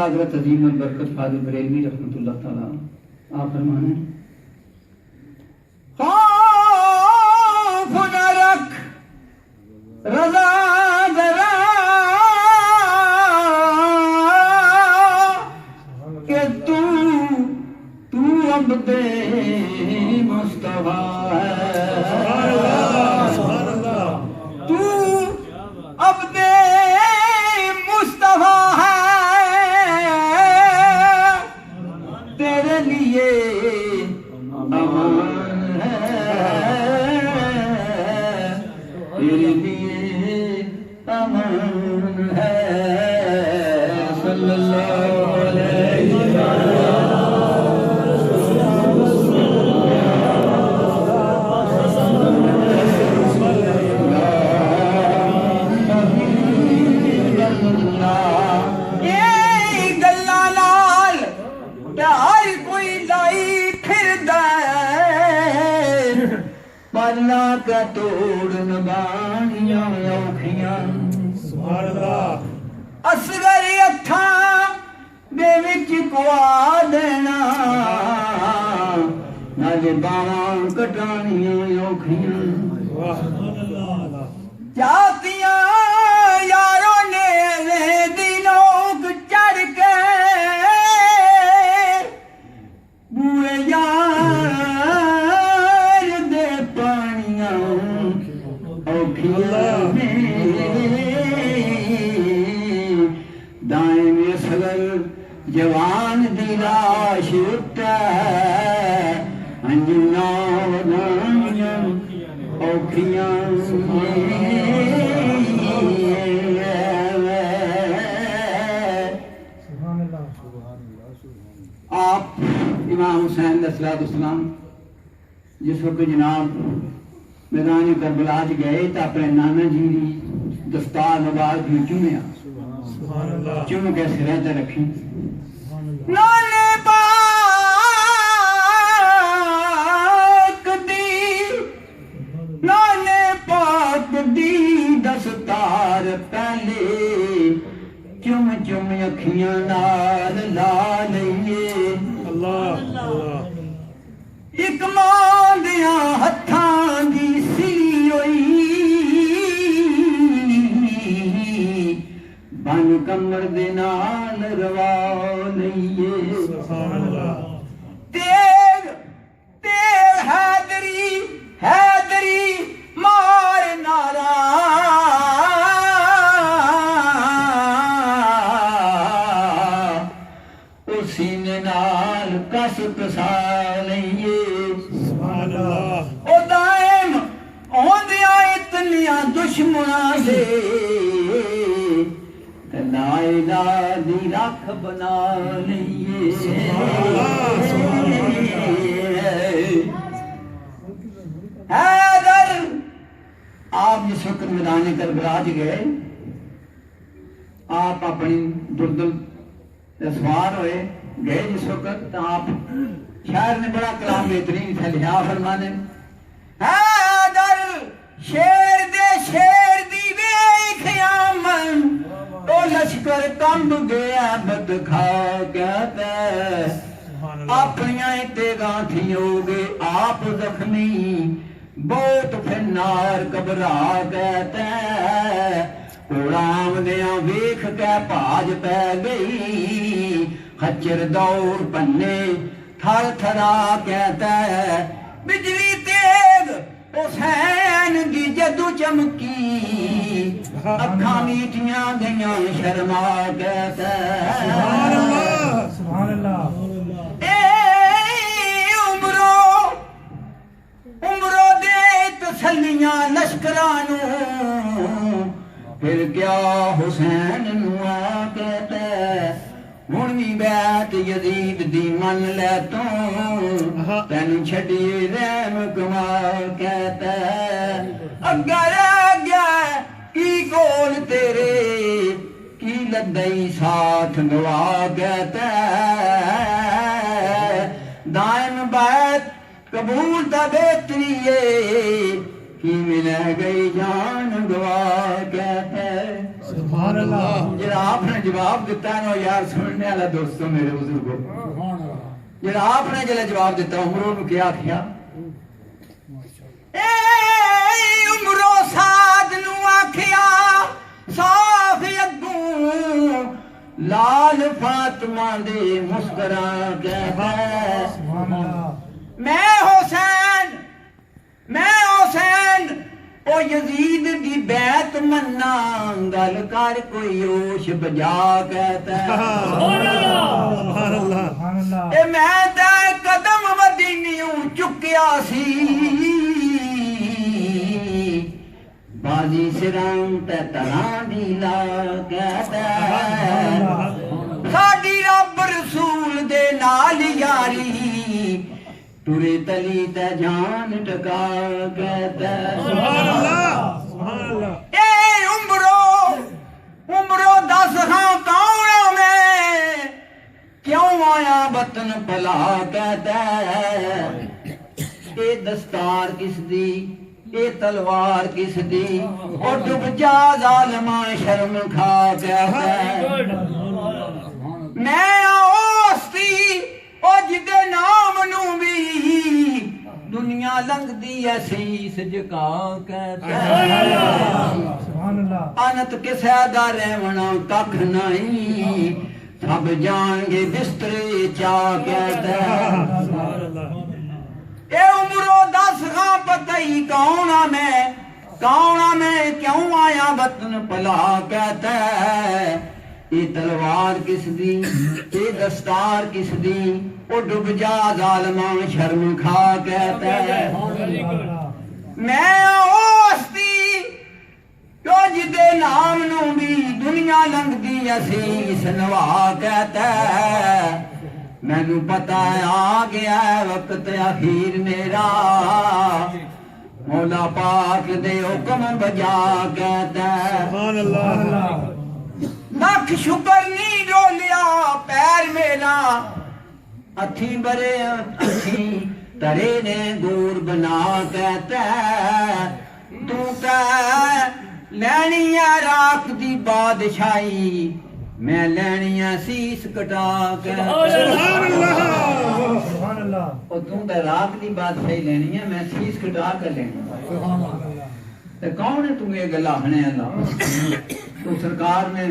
हज़रत अजीम बरकत फाज़िल बरेलवी रहमतुल्लाह तआला आप फरमाने खौफ न रख रज़ा ज़रा के तू अब्दे मुस्तफ़ा तू अब्दे मुस्तफ़ा तेरे लिए अमन है सल्लल्लाहु अलैहि पल्ला का तोड़न बानियां औखियां असगर अखा दे विच कुआ देना नाले बावां कटानियां औखियां जातियां यारों ने दिनों चढ़ के बुए दाएं सगर जवान दी लाश उठा अंजुना वदानियां औखियां आप इमाम हुसैन अलैहिस्सलाम जिस वक्त जनाब मैदान करबला च गए तो अपने नाना जी की दस्तार मुबारक में चूमिया चूम के सिर ते रखी नाने पाक दी दस्तार पहले चुम चुम अखियां नाल ला लईए अल्लाह एक मां दियां हत्थां दी सिली होई बन कमर दे नाल रवा लईए सुभान अल्लाह तेग तेग हैदरी मार नारा उसी ने नाल कस कसा लईए सुभान अल्लाह ओ दाएम औंदियां इतनियां दुश्मना दे नायला दी रख बना लईए हैदर आप जिस वक्त मैदान करबला गए आप अपनी दुर्दल सवार हुए गए जिस वक्त तो आप शायर ने बड़ा कलाम बेहतरीन था लिखा फरमाने हैदर शेर दी वेखिया मन तो लश्कर कंब गया बद खा कहता अपनिया ते गांठियों गए आप जख्मी बहुत फिर घबरा कहते राम दिया वेख के भाज पै गई खच्चर दौड़ पन्ने थर थरा कहता बिजली तेग हुसैन दी जदू चमकी अखा मीठियां गईयां शर्मा कहता उमरों दे तसल्लियां लश्करां नूं फिर क्या हुसैन नुआ कहता हुण भी बैत यजीद दी मन लै तू तैनू छड्डिए रहम कमा कहता अगर गया की गोल तेरे की लदई साथ गवा कहता दायम बैत कबूल दा बेहतरी की मिल गई जान गवा कहते सुभान अल्लाह। जरा आपने जवाब दिता ना यार सुनने वाला दोस्तों मेरे बुजुर्गों जरा आपने जरा जवाब दिता उमरों नूं क्या आख्या उमरों साध नूं आख्या साफ अग्गू लाल फातिमा दे मुस्करा कहता मैं हुसैन ओ यजीद दी बैत मन्ना गल कर कोई होश बजा कहता ए मैं ते कदम मदीनियों चुकिया सी बाजी सिरां ते तरां दी ला कहता साडी रब रसूल दे नाल यारी तुरे तली ते जान टका कहता ए उमरो दस हाँ कौन मैं क्यों आया वतन भला कहता ए दस्तार किस दी ए तलवार किस दी और डूब जा जालिमा शर्म खा कहता मैं ओस्ती ओ जिदे नाम नू भी दुनिया लंघदी ऐ शीस झुका कहता अनत किसे दा रहना कख नहीं सब जाएंगे बिस्तरे चा कहता ए उमरो दस खां पतई कौन मैं क्यों आया वतन भला कहता ये तलवार किस दी ये दस्तार किस दी ओ डूब जा जालिमा शर्म खा कहता मैं ओस्ती जो जिदे नाम नू भी दुनिया लंघदी असीस नवा कहता मैनू पता आ गया वक्त अखीर मेरा मौला पाक दे हुक्म बजा कहता लख शुक्र नी डोलिया पैर मेरा अथी बरे अथी तरे ने गोर बना कहता तू लैनी है राख दी बादशाही मैं लैनी है शीस कटा कहता तू राख दी बादशाही लेनी है मैं शीस कटा कर लेनी तो कौन है तू ये गल आखने अल्लाह तो सरकार में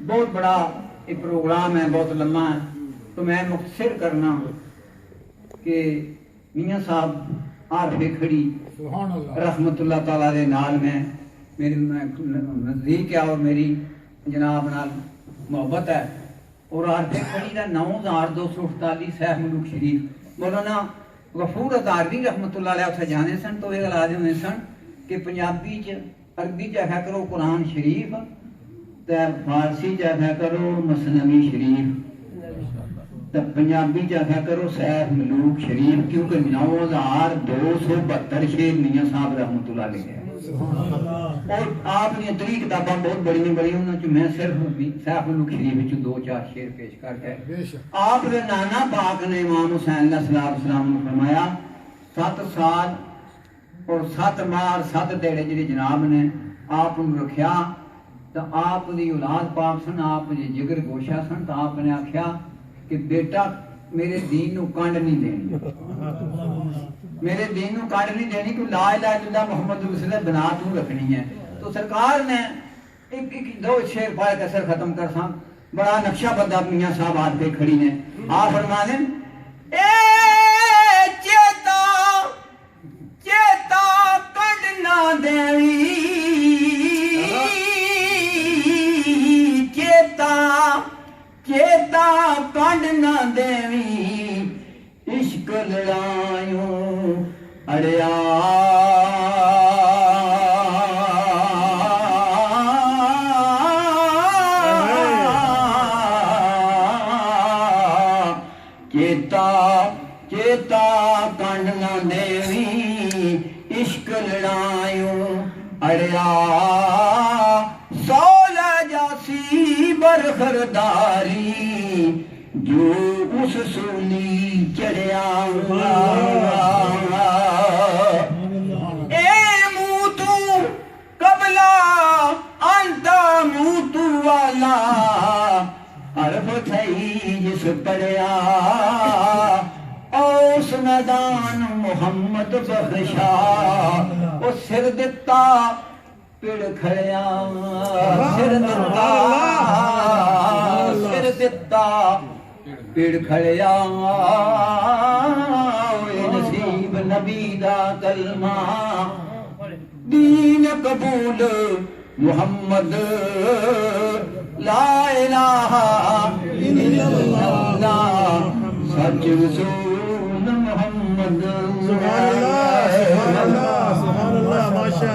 बहुत बड़ा एक प्रोग्राम है बहुत लम्बा है तो मैं मुख्तसर करना कि मियां साहब आरफे खड़ी रहमतुल्लाह ताला दे नाल में मेरी नजदीक है और मेरी जनाब नाल मोहब्बत है और आरफे खड़ी का 9248 सैफ मलूक शरीफ मौलाना गफूर अतारवी रहमतुल्लाह अलैह उत्थे जाने सन तो ये गल आदे होंदे सन कि पंजाबी च अरबी च आख्या करो कुरान शरीफ ते फारसी च आख्या करो मसनवी शरीफ ते पंजाबी च आख्या करो सैफ मलूक शरीफ क्योंकि 9272 शेर मियां साहब रहमतुल्लाह अलैह और आपने त्री किताबां बहुत बड़ी बड़ी उन्होंने मैं सिर्फ सैफ मलूक शरीफ 2-4 शेर पेश करके आप दे नाना पाक ने इमाम हुसैन अलैहिस्सलाम ने फरमाया 7 साल और 7 मार 7 देड़े जी जनाब ने आप रखिया तो आप दी औलाद पाक सन आप जी जिगर गोशा सन तो आपने आख्या कि बेटा मेरे दीन नू कंड नहीं देनी मेरे दीन को काट नहीं देनी कि ला इलाहा इल्लल्लाह मोहम्मद रसूलुल्लाह बना तू रखनी है। तो सरकार ने एक दो शेर पढ़ के सर खत्म कर सा। बड़ा नक्शा बंदा मियां साहब हाथ पे खड़ी ने आ फरमाने ए चेता चेता कढ़ना देवी चेता चेता कढ़ना देवी इश्क लड़ायूं अड़िया चेता चेता कढ़ना देवी इश्क लड़ायूं अड़िया सौला जासी बरखरदारी जो उस सूली चढ़िया ए मुँह तू कबला अंता मुँह तू वाला अरब थई जिस पढ़िया उस मैदान मुहम्मद बख्शा ओ सिर दिता पिड़ खड़िया सिर दिता पिड़ खड़िया नसीब नबी दा कलमा दीन कबूल मुहम्मद ला इलाहा इल्लल्लाह सच रसूल मुहम्मद। सुभान अल्लाह सुभान अल्लाह सुभान अल्लाह माशा